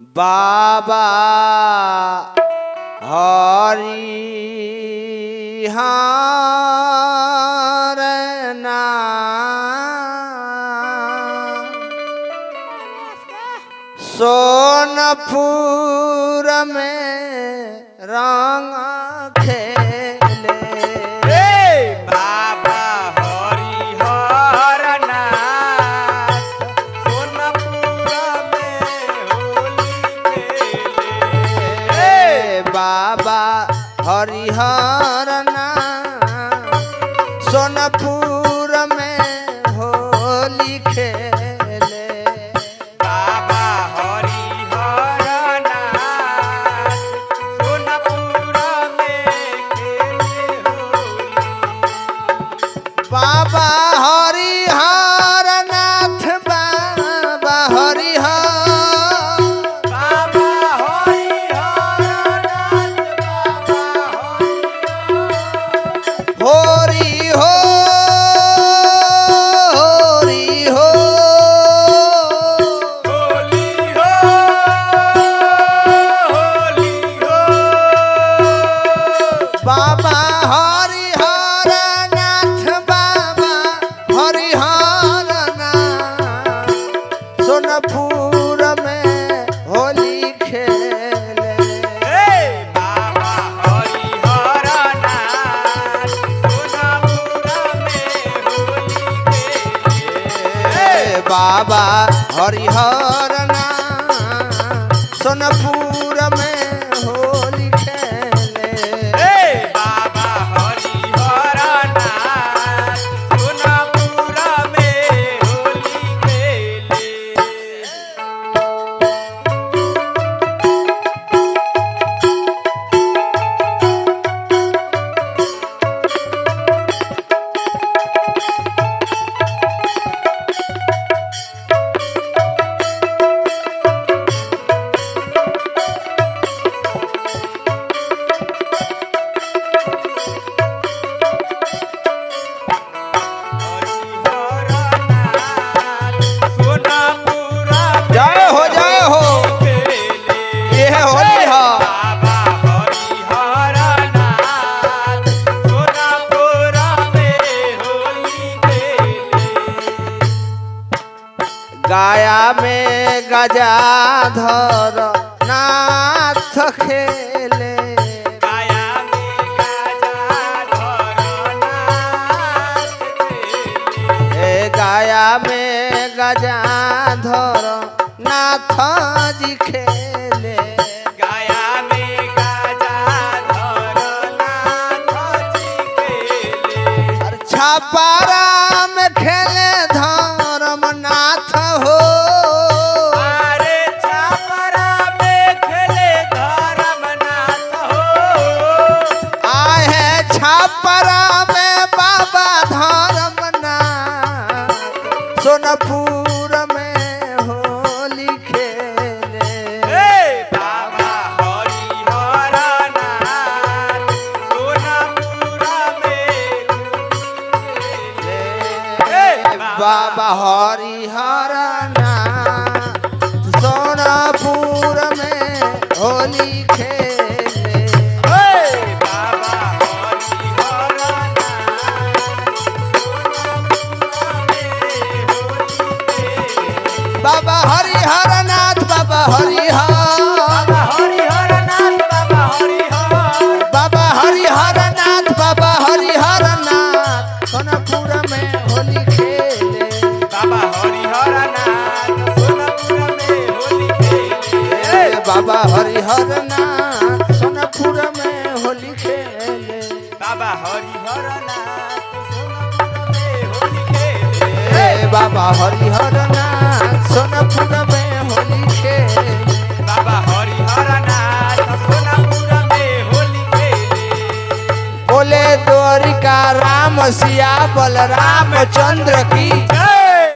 बाबा हरि हर नाम सोनपुर में रंग खेले। बाबा हरिहर नाथ सोनपुर में होली खेले। बाबा हरिहर नाथ सोनपुर में होली खेले। बाबा हरिहर नाथ सोनपुर में खेले होली। बाबा हरिहर नाथ बाबा हरिहर बाबा हरिहर नाथ बाबा होरी हो होरी हो होली हो होली हो। बाबा हरिहर नाथ बाबा हरिहर नाथ सोनपुर में होली खेले। बाबा हरिहर नाथ सोनपुर में होली खेले। बाबा हरिहर नाथ सोनपुर में होली खेले। बाबा हरिहर नाथ सोनपुर में होली खेले। हरिहर नाथ सोनपुर में जय हो खेले। ये है होली है। बाबा हरिहर नाथ सोनपुर में होली खेले। गाया में गजाधर नाथ खेले। गाया में गजाधर नाथ खेले। गाया में गजाधर नाथ जी खेले। गाया में गजाधर नाथ जी खेले। छापारा में खेले धर्मनाथ हो। अरे छापरा में खेले धर्मनाथ हो। आए हैं छापरा में बाबा धर्मनाथ सोनपुर में होली खेले। बाबा हरिहर नाथ सोनपुर में खेले। बाबा हरिहर नाथ सोनपुर में होली खेले। बाबा हरिहर नाथ बाबा सोनपुर में होली खेले। हरिहर नाथ बाबा हरिहर बाबा हरिहर नाथ बाबा हरिहर। बाबा हरिहर नाथ सोनपुर में होली खेले। बाबा हरिहर नाथ सोनपुर में होली खेले। बाबा हरिहर नाथ सोनपुर में होली खेले। बाबा हरिहर नाथ सोनपुर में होली खेले। बाबा हरिहर नाथ सोनपुर में होली खेले। बाबा हरिहर नाथ सोनपुर में होली खेले। बोले द्वारिका राम सिया बलराम चंद्र की